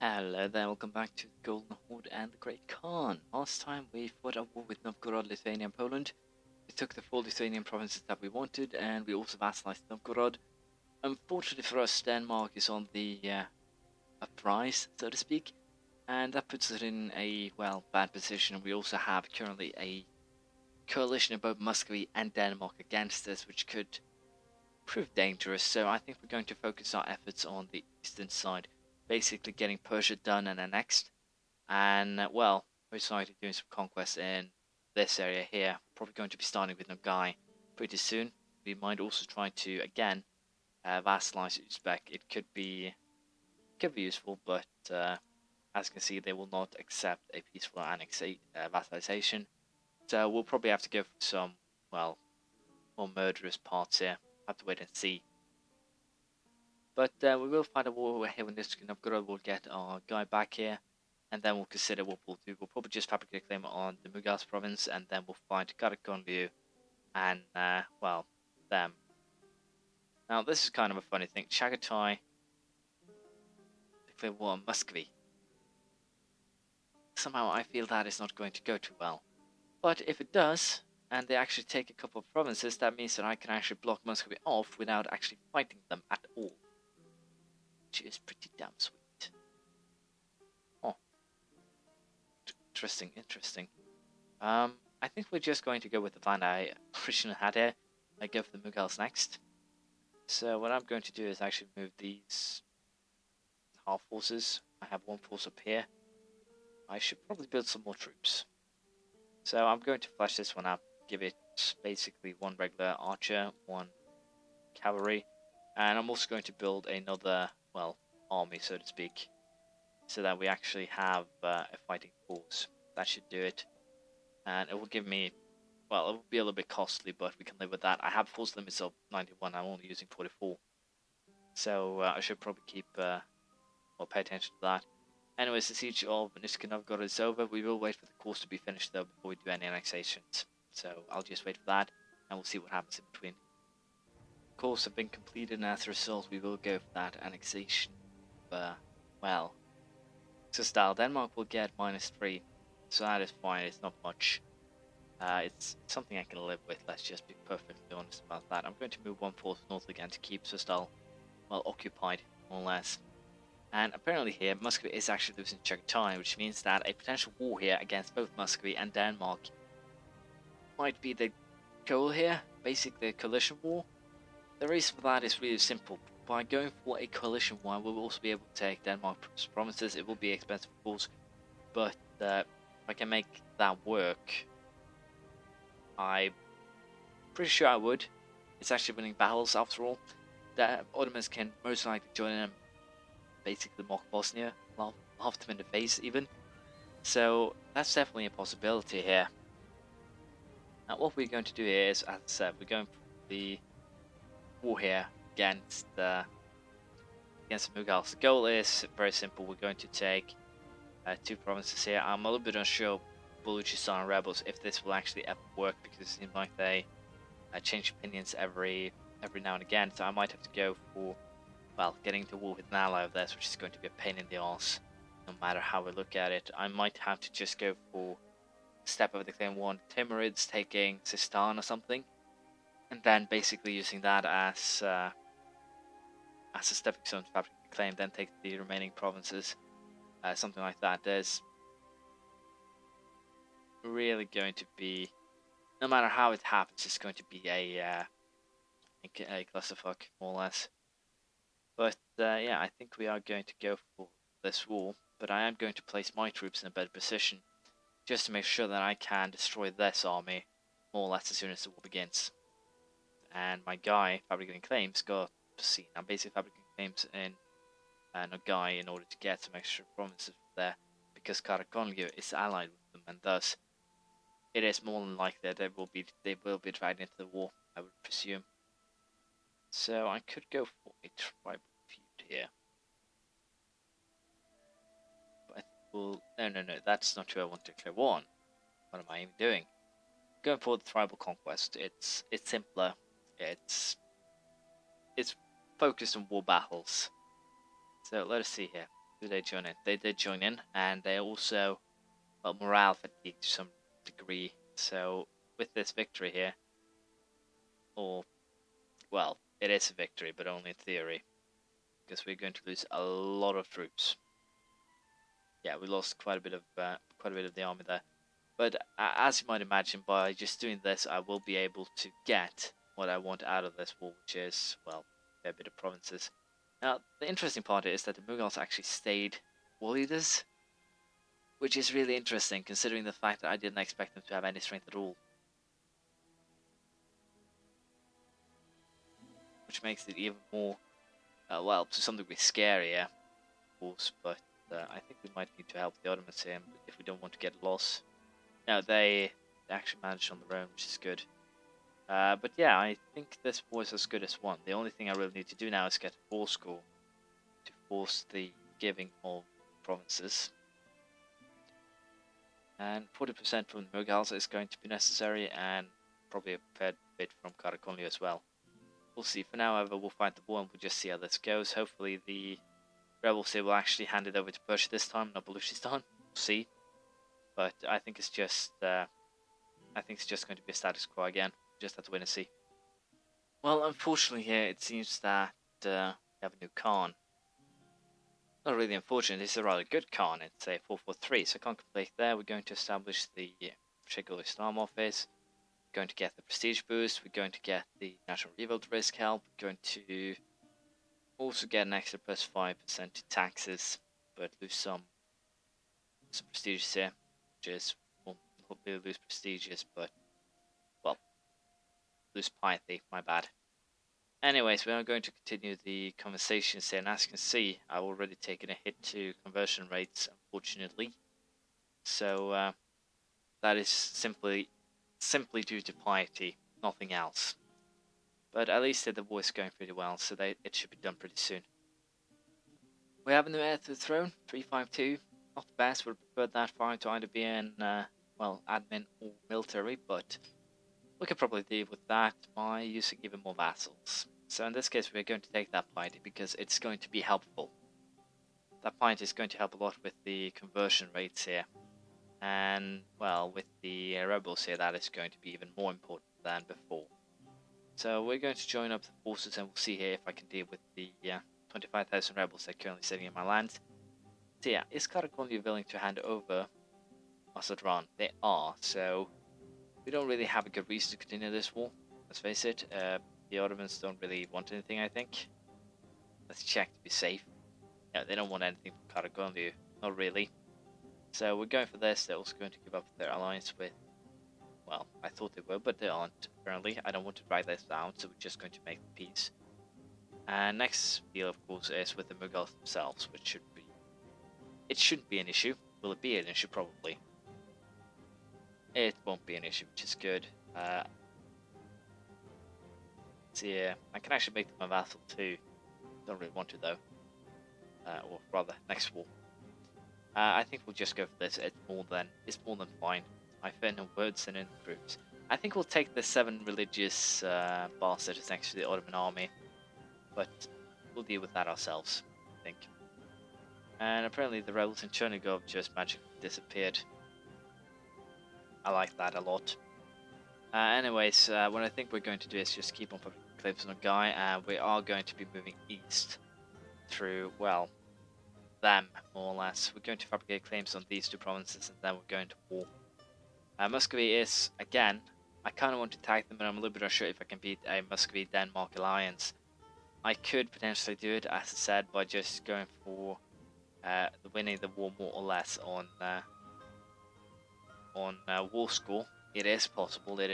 Hello there, welcome back to the Golden Horde and the Great Khan. Last time we fought a war with Novgorod, Lithuania and Poland. We took the 4 Lithuanian provinces that we wanted, and we also vassalized Novgorod. Unfortunately for us, Denmark is on the uprise, so to speak, and that puts us in a, well, bad position. We also have currently a coalition of both Muscovy and Denmark against us, which could prove dangerous, so I think we're going to focus our efforts on the eastern side. Basically getting Persia done and annexed, and well, most likely doing some conquest in this area here. Probably going to be starting with Nogai pretty soon. We might also try to again vassalize Uzbek. It could be useful, but as you can see, they will not accept a peaceful vassalization. So we'll probably have to go for some, well, more murderous parts here. Have to wait and see. But we will fight a war here with Novgorod. We'll get our guy back here, and then we'll consider what we'll do. We'll probably just fabricate a claim on the Mughals province, and then we'll fight Karakonlu and, well, them. Now, this is kind of a funny thing. Chagatai declared war on Muscovy. Somehow I feel that is not going to go too well. But if it does, and they actually take a couple of provinces, that means that I can actually block Muscovy off without actually fighting them at all. Which is pretty damn sweet. Oh. Interesting. I think we're just going to go with the plan I originally had here. I go for the Mughals next. So what I'm going to do is actually move these half forces. I have one force up here. I should probably build some more troops. So I'm going to flash this one up. Give it basically one regular archer, one cavalry. And I'm also going to build another, well, army, so to speak, so that we actually have a fighting force. That should do it. And it will give me, well, it will be a little bit costly, but we can live with that. I have force limits of 91, I'm only using 44. So I should probably keep, well, pay attention to that. Anyways, the siege of Nizhny Novgorod is over. We will wait for the course to be finished, though, before we do any annexations. So I'll just wait for that, and we'll see what happens in between. Course have been completed, and as a result we will go for that annexation. Well, so style Denmark will get -3, so that is fine. It's not much. It's something I can live with. Let's just be perfectly honest about that. I'm going to move one force north again to keep Sustal well occupied, more or less. And apparently here Muscovy is actually losing Chagatai, which means that a potential war here against both Muscovy and Denmark might be the goal here. Basically a coalition war. The reason for that is really simple. By going for a coalition war, we'll also be able to take Denmark's provinces. It will be expensive, of course, but if I can make that work, I'm pretty sure I would. It's actually winning battles after all. The Ottomans can most likely join them, basically mock Bosnia, laugh them in the face even. So that's definitely a possibility here. Now what we're going to do here is, as I said, we're going for the war here against the Mughals. The goal is very simple. We're going to take 2 provinces here. I'm a little bit unsure, Baluchistan rebels, if this will actually ever work, because it seems like they change opinions every now and again. So I might have to go for, well, getting into war with an ally of theirs, which is going to be a pain in the arse, no matter how we look at it. I might have to just go for step over the claim 1, Timurids taking Sistan or something. And then basically using that as a stepping stone to fabricate the claim, then take the remaining provinces, something like that. There's really going to be, no matter how it happens, it's going to be a clusterfuck, more or less. But yeah, I think we are going to go for this war, but I am going to place my troops in a better position, just to make sure that I can destroy this army, more or less, as soon as the war begins. And my guy, fabricating claims, got seen. I'm basically fabricating claims in Nogai in order to get some extra provinces there, because Karakonlu is allied with them, and thus it is more than likely that they will be dragged into the war, I would presume. So I could go for a tribal feud here. But no, that's not who I want to declare war on. What am I even doing? Going for the tribal conquest. It's simpler. It's focused on war battles. So let us see here. Did they join in? They did join in, and they also, well, morale fatigue to some degree. So with this victory here, or, well, it is a victory, but only in theory, because we're going to lose a lot of troops. Yeah, we lost quite a bit of the army there. But as you might imagine, by just doing this, I will be able to get what I want out of this war, which is, well, a bit of provinces. Now, the interesting part is that the Mughals actually stayed war leaders, which is really interesting, considering the fact that I didn't expect them to have any strength at all. Which makes it even more, well, to some degree scarier, of course, but I think we might need to help the Ottomans here if we don't want to get a loss. No, they actually managed on their own, which is good. But yeah, I think this war is as good as won. The only thing I really need to do now is get a war score to force the giving of provinces. And 40% from the Mughals is going to be necessary, and probably a fair bit from Karakonya as well. We'll see. For now, however, we'll fight the war and we'll just see how this goes. Hopefully the rebels here will actually hand it over to Persia this time, not Baluchistan. We'll see. But I think it's just going to be a status quo again. Just have to wait and see. Well, unfortunately here, it seems that we have a new Khan. Not really unfortunate, it's a rather good Khan. It's a 443, so I can't complain there. We're going to establish the Particular Islam office. We're going to get the prestige boost. We're going to get the national revolt risk help. We're going to also get an extra plus 5% to taxes, but lose some prestigious here, which is, well, not really lose prestigious, but, well, lose piety, my bad. Anyways, we are going to continue the conversations here, and as you can see, I've already taken a hit to conversion rates, unfortunately. So, that is simply due to piety, nothing else. But at least the war is going pretty well, so it should be done pretty soon. We have a new heir to the throne, 352. Not the best, would have preferred that far to either be in, well, admin or military, but we could probably deal with that by using even more vassals. So in this case, we're going to take that piety because it's going to be helpful. That piety is going to help a lot with the conversion rates here. And, well, with the rebels here, that is going to be even more important than before. So we're going to join up the forces and we'll see here if I can deal with the 25,000 rebels that are currently sitting in my land. So yeah, is Karakonya willing to hand over Masadran? They are, so we don't really have a good reason to continue this war, let's face it. The Ottomans don't really want anything, I think. Let's check to be safe. No, they don't want anything from Karakonya, not really. So we're going for this. They're also going to give up their alliance with, well, I thought they were, but they aren't, apparently. I don't want to drag this down, so we're just going to make the peace. And next deal, of course, is with the Mughals themselves, which should be... It shouldn't be an issue. Will it be an issue? Probably. It won't be an issue, which is good. So yeah, I can actually make them a vassal too. Don't really want to though. Or rather, next war. I think we'll just go for this. It's more than fine. I fear no words and in groups. I think we'll take the 7 religious bastards next to the Ottoman army, but we'll deal with that ourselves, I think. And apparently the rebels in Chernigov just magically disappeared. I like that a lot. Anyways, what I think we're going to do is just keep on putting claims on a guy, and we are going to be moving east through, well, them, more or less. We're going to fabricate claims on these 2 provinces, and then we're going to war. Muscovy is, again, I kind of want to tag them, but I'm a little bit unsure if I can beat a Muscovy-Denmark alliance. I could potentially do it, as I said, by just going for winning the war more or less on war score. It is possible. It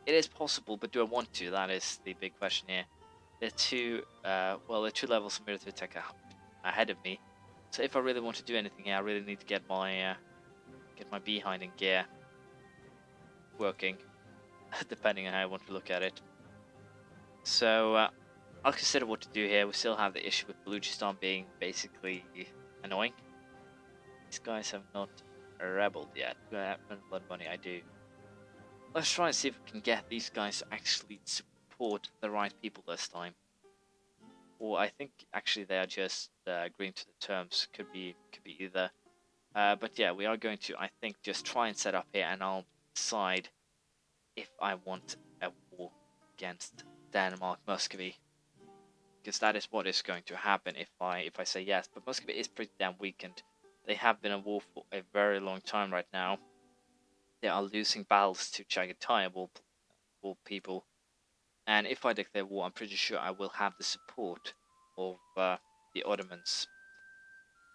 is possible, but do I want to? That is the big question here. There are 2 levels of military tech ahead of me. So if I really want to do anything here, I really need to get my behind in gear working, depending on how I want to look at it. So I'll consider what to do here. We still have the issue with Baluchistan being basically annoying. These guys have not rebelled yet. Do I have blood money? I do. Let's try and see if we can get these guys to actually support the right people this time. or I think actually they are just agreeing to the terms. Could be either. But yeah, we are going to, I think, just try and set up here, and I'll decide if I want a war against Denmark, Muscovy, because that is what is going to happen if I say yes. But Muscovy is pretty damn weakened. They have been at war for a very long time right now. They are losing battles to Chagatai of all people. And if I declare war, I'm pretty sure I will have the support of the Ottomans.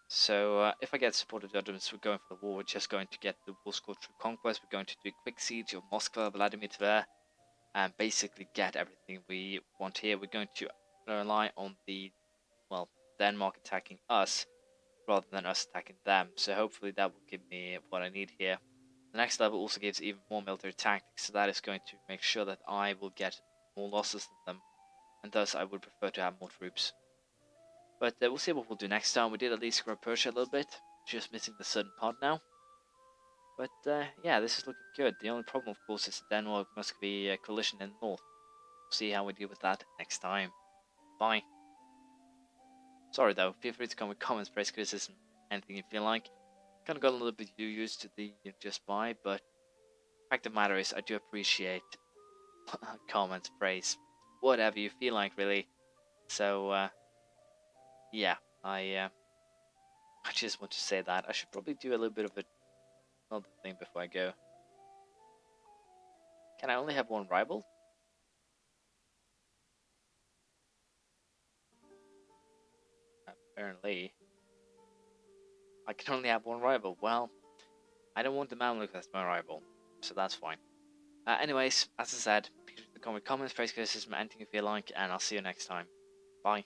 So if I get support of the Ottomans, we're going for the war. We're just going to get the war score through conquest. We're going to do a quick siege of Moscow, Vladimir Tver, and basically get everything we want here. We're going to rely on Denmark attacking us rather than us attacking them. So hopefully that will give me what I need here. The next level also gives even more military tactics, so that is going to make sure that I will get more losses than them, and thus I would prefer to have more troops. But we'll see what we'll do next time. We did at least grow Persia a little bit, just missing the southern part now. But yeah, this is looking good. The only problem, of course, is the Denmark-Muscovy coalition in the north. We'll see how we deal with that next time. Bye. Sorry though, feel free to come with comments, praise, criticism, anything you feel like. Kind of got a little bit used to the just buy, but the fact of the matter is I do appreciate comments, praise, whatever you feel like, really. So yeah, I just want to say that. I should probably do a little bit of another thing before I go. Can I only have one rival? Apparently I can only have one rival. Well, I don't want the Mamluk as my rival, so that's fine. Anyways, as I said, comment, praise, criticism, anything you feel like, and I'll see you next time. Bye.